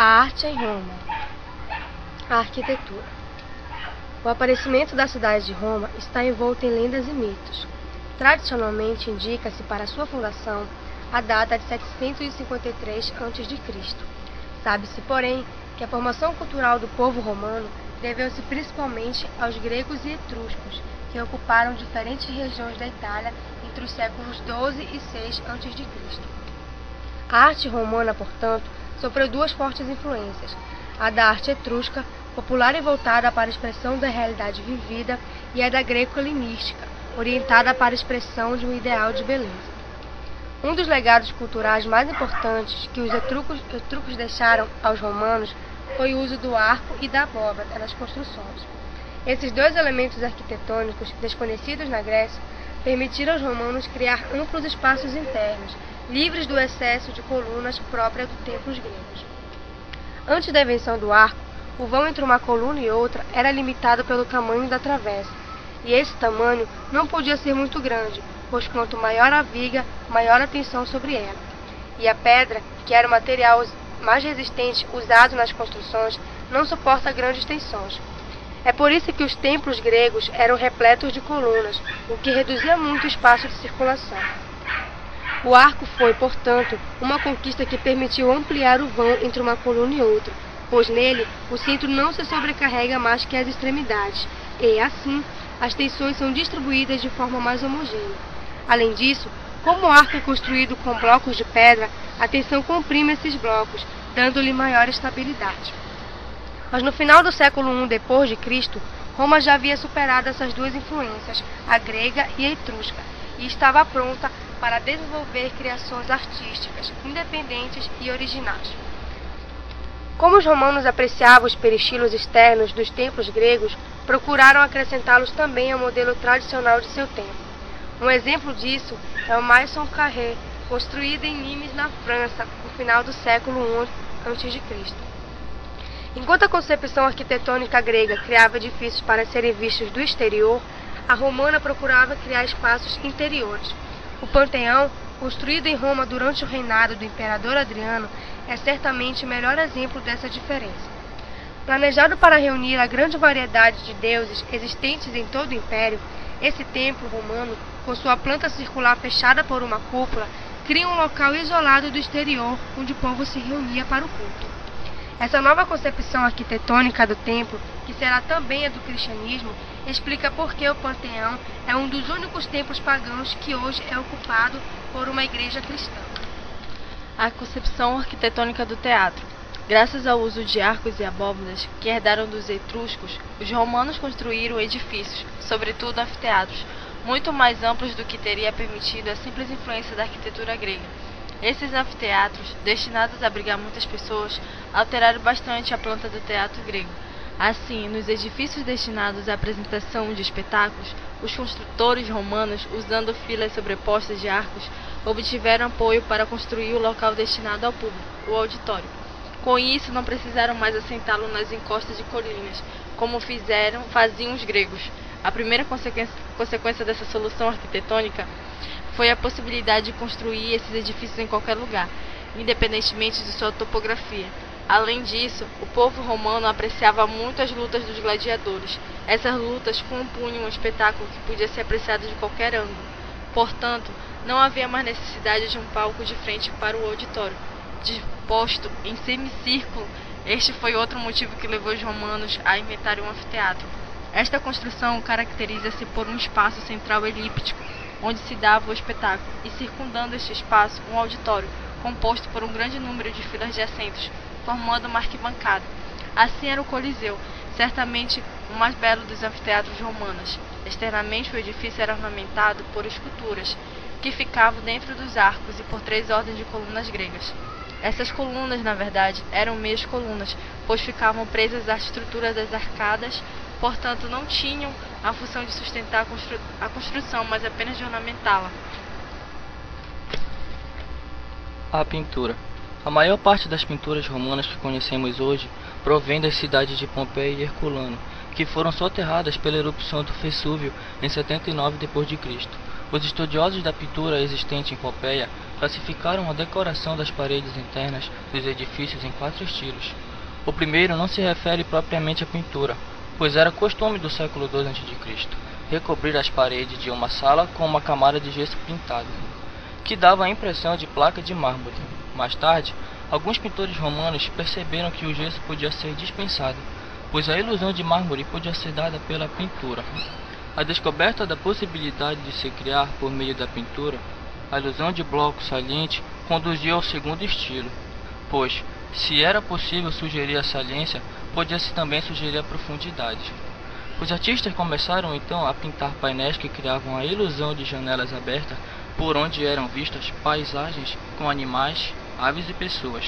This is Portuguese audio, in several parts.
A arte em Roma. A arquitetura. O aparecimento da cidade de Roma está envolto em lendas e mitos. Tradicionalmente indica-se para sua fundação a data de 753 a.C. Sabe-se, porém, que a formação cultural do povo romano deveu-se principalmente aos gregos e etruscos, que ocuparam diferentes regiões da Itália entre os séculos 12 e 6 a.C. A arte romana, portanto, sofreu duas fortes influências: a da arte etrusca, popular e voltada para a expressão da realidade vivida, e a da greco-helenística, orientada para a expressão de um ideal de beleza. Um dos legados culturais mais importantes que os etruscos deixaram aos romanos foi o uso do arco e da abóbada nas construções. Esses dois elementos arquitetônicos, desconhecidos na Grécia, permitiram aos romanos criar amplos espaços internos, livres do excesso de colunas própria dos templos gregos. Antes da invenção do arco, o vão entre uma coluna e outra era limitado pelo tamanho da travessa, e esse tamanho não podia ser muito grande, pois quanto maior a viga, maior a tensão sobre ela. E a pedra, que era o material mais resistente usado nas construções, não suporta grandes tensões. É por isso que os templos gregos eram repletos de colunas, o que reduzia muito o espaço de circulação. O arco foi, portanto, uma conquista que permitiu ampliar o vão entre uma coluna e outra, pois nele o centro não se sobrecarrega mais que as extremidades, e, assim, as tensões são distribuídas de forma mais homogênea. Além disso, como o arco é construído com blocos de pedra, a tensão comprime esses blocos, dando-lhe maior estabilidade. Mas no final do século I d.C., Roma já havia superado essas duas influências, a grega e a etrusca, e estava pronta para desenvolver criações artísticas, independentes e originais. Como os romanos apreciavam os peristilos externos dos templos gregos, procuraram acrescentá-los também ao modelo tradicional de seu tempo. Um exemplo disso é o Maison Carré, construído em Nimes, na França, no final do século I a.C. Enquanto a concepção arquitetônica grega criava edifícios para serem vistos do exterior, a romana procurava criar espaços interiores. O Panteão, construído em Roma durante o reinado do imperador Adriano, é certamente o melhor exemplo dessa diferença. Planejado para reunir a grande variedade de deuses existentes em todo o império, esse templo romano, com sua planta circular fechada por uma cúpula, cria um local isolado do exterior, onde o povo se reunia para o culto. Essa nova concepção arquitetônica do templo, que será também a do cristianismo, explica por que o Panteão é um dos únicos templos pagãos que hoje é ocupado por uma igreja cristã. A concepção arquitetônica do teatro. Graças ao uso de arcos e abóbadas, que herdaram dos etruscos, os romanos construíram edifícios, sobretudo anfiteatros, muito mais amplos do que teria permitido a simples influência da arquitetura grega. Esses anfiteatros, destinados a abrigar muitas pessoas, alteraram bastante a planta do teatro grego. Assim, nos edifícios destinados à apresentação de espetáculos, os construtores romanos, usando filas sobrepostas de arcos, obtiveram apoio para construir o local destinado ao público, o auditório. Com isso, não precisaram mais assentá-lo nas encostas de colinas, como faziam os gregos. A primeira consequência dessa solução arquitetônica foi a possibilidade de construir esses edifícios em qualquer lugar, independentemente de sua topografia. Além disso, o povo romano apreciava muito as lutas dos gladiadores. Essas lutas compunham um espetáculo que podia ser apreciado de qualquer ângulo. Portanto, não havia mais necessidade de um palco de frente para o auditório, disposto em semicírculo. Este foi outro motivo que levou os romanos a inventarem um anfiteatro. Esta construção caracteriza-se por um espaço central elíptico, onde se dava o espetáculo, e circundando este espaço um auditório, composto por um grande número de filas de assentos, formando uma arquibancada. Assim era o Coliseu, certamente o mais belo dos anfiteatros romanos. Externamente o edifício era ornamentado por esculturas, que ficavam dentro dos arcos e por 3 ordens de colunas gregas. Essas colunas, na verdade, eram meias colunas, pois ficavam presas à estrutura das arcadas, portanto não tinham a função de sustentar a construção, mas apenas de ornamentá-la. A pintura. A maior parte das pinturas romanas que conhecemos hoje provém das cidades de Pompeia e Herculano, que foram soterradas pela erupção do Vesúvio em 79 d.C. Os estudiosos da pintura existente em Pompeia classificaram a decoração das paredes internas dos edifícios em 4 estilos. O primeiro não se refere propriamente à pintura, pois era costume do século II a.C. recobrir as paredes de uma sala com uma camada de gesso pintado, que dava a impressão de placa de mármore. Mais tarde, alguns pintores romanos perceberam que o gesso podia ser dispensado, pois a ilusão de mármore podia ser dada pela pintura. A descoberta da possibilidade de se criar por meio da pintura, a ilusão de bloco saliente, conduziu ao segundo estilo, pois, se era possível sugerir a saliência, podia-se também sugerir a profundidade. Os artistas começaram então a pintar painéis que criavam a ilusão de janelas abertas por onde eram vistas paisagens com animais, aves e pessoas.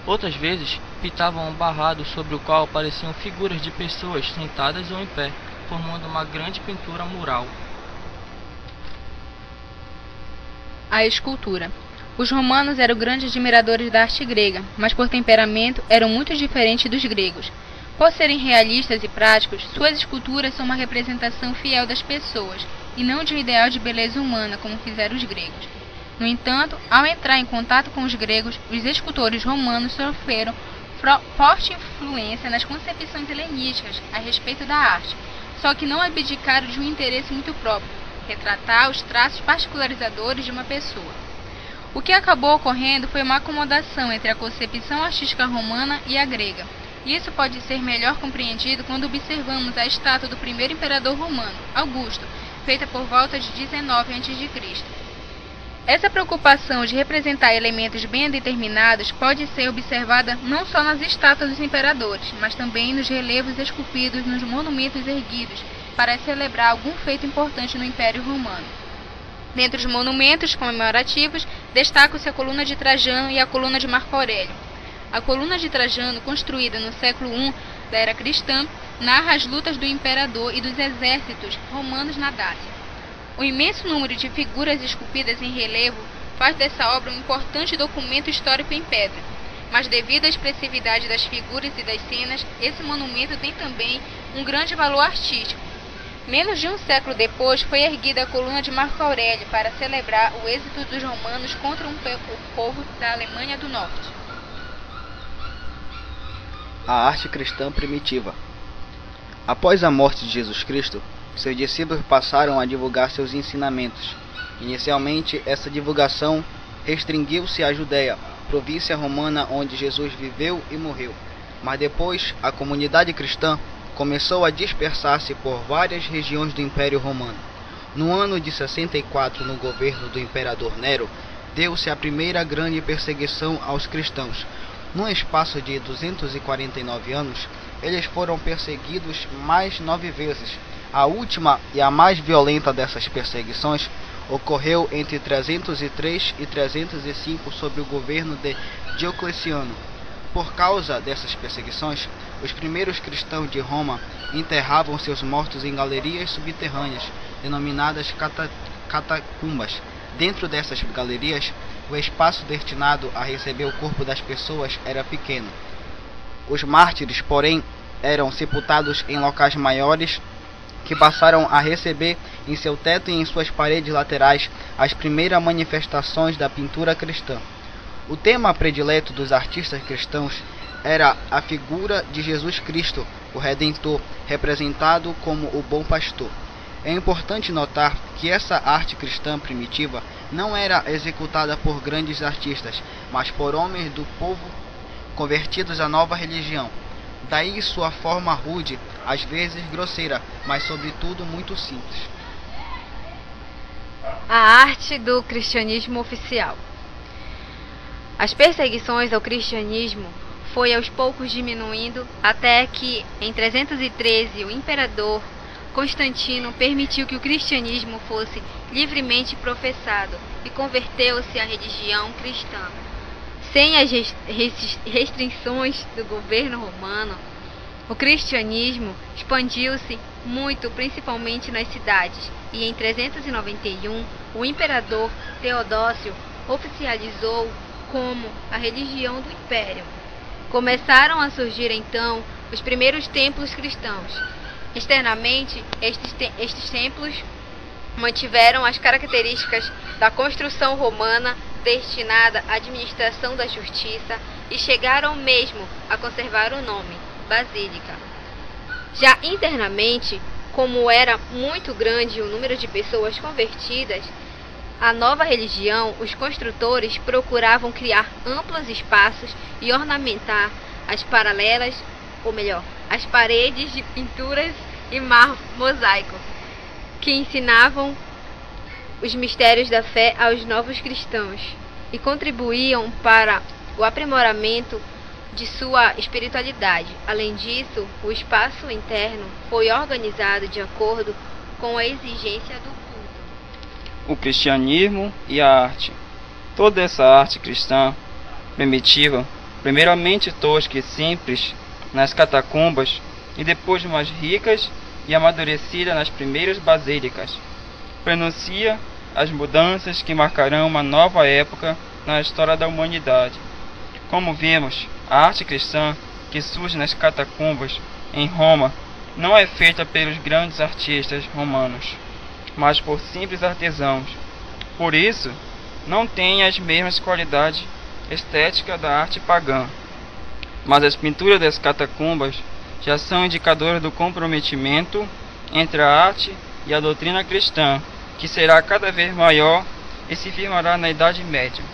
Outras vezes, pintavam um barrado sobre o qual apareciam figuras de pessoas sentadas ou em pé, formando uma grande pintura mural. A escultura. Os romanos eram grandes admiradores da arte grega, mas por temperamento eram muito diferentes dos gregos. Por serem realistas e práticos, suas esculturas são uma representação fiel das pessoas, e não de um ideal de beleza humana, como fizeram os gregos. No entanto, ao entrar em contato com os gregos, os escultores romanos sofreram forte influência nas concepções helenísticas a respeito da arte, só que não abdicaram de um interesse muito próprio, retratar os traços particularizadores de uma pessoa. O que acabou ocorrendo foi uma acomodação entre a concepção artística romana e a grega. Isso pode ser melhor compreendido quando observamos a estátua do primeiro imperador romano, Augusto, feita por volta de 19 a.C. Essa preocupação de representar elementos bem determinados pode ser observada não só nas estátuas dos imperadores, mas também nos relevos esculpidos nos monumentos erguidos para celebrar algum feito importante no Império Romano. Dentre os monumentos comemorativos, destacam-se a coluna de Trajano e a coluna de Marco Aurélio. A coluna de Trajano, construída no século I da era cristã, narra as lutas do imperador e dos exércitos romanos na Dácia. O imenso número de figuras esculpidas em relevo faz dessa obra um importante documento histórico em pedra, mas devido à expressividade das figuras e das cenas, esse monumento tem também um grande valor artístico. Menos de um século depois foi erguida a coluna de Marco Aurélio para celebrar o êxito dos romanos contra o povo da Alemanha do Norte. A arte cristã primitiva. Após a morte de Jesus Cristo, seus discípulos passaram a divulgar seus ensinamentos. Inicialmente, essa divulgação restringiu-se à Judéia, província romana onde Jesus viveu e morreu. Mas depois, a comunidade cristã começou a dispersar-se por várias regiões do Império Romano. No ano de 64, no governo do imperador Nero, deu-se a primeira grande perseguição aos cristãos. Num espaço de 249 anos, eles foram perseguidos mais 9 vezes. A última e a mais violenta dessas perseguições ocorreu entre 303 e 305 sob o governo de Diocleciano. Por causa dessas perseguições, os primeiros cristãos de Roma enterravam seus mortos em galerias subterrâneas, denominadas catacumbas. Dentro dessas galerias, o espaço destinado a receber o corpo das pessoas era pequeno. Os mártires, porém, eram sepultados em locais maiores, que passaram a receber em seu teto e em suas paredes laterais as primeiras manifestações da pintura cristã. O tema predileto dos artistas cristãos era a figura de Jesus Cristo, o Redentor, representado como o Bom Pastor. É importante notar que essa arte cristã primitiva não era executada por grandes artistas, mas por homens do povo convertidos à nova religião. Daí sua forma rude, às vezes grosseira, mas sobretudo muito simples. A arte do cristianismo oficial. As perseguições ao cristianismo foi aos poucos diminuindo até que, em 313, o imperador Constantino permitiu que o cristianismo fosse livremente professado e converteu-se à religião cristã. Sem as restrições do governo romano, o cristianismo expandiu-se muito, principalmente nas cidades, e em 391 o imperador Teodósio oficializou como a religião do império. Começaram a surgir então os primeiros templos cristãos. Externamente, estes templos mantiveram as características da construção romana destinada à administração da justiça e chegaram mesmo a conservar o nome, basílica. Já internamente, como era muito grande o número de pessoas convertidas à nova religião, os construtores procuravam criar amplos espaços e ornamentar as paralelas, ou melhor, as paredes de pinturas e mosaico, que ensinavam os mistérios da fé aos novos cristãos e contribuíam para o aprimoramento de sua espiritualidade. Além disso, o espaço interno foi organizado de acordo com a exigência do culto. O cristianismo e a arte. Toda essa arte cristã primitiva, primeiramente tosca e simples nas catacumbas e depois mais ricas e amadurecida nas primeiras basílicas, prenuncia as mudanças que marcarão uma nova época na história da humanidade. Como vimos, a arte cristã que surge nas catacumbas em Roma não é feita pelos grandes artistas romanos, mas por simples artesãos. Por isso, não tem as mesmas qualidades estéticas da arte pagã. Mas as pinturas das catacumbas já são indicadoras do comprometimento entre a arte e a doutrina cristã, que será cada vez maior e se firmará na Idade Média.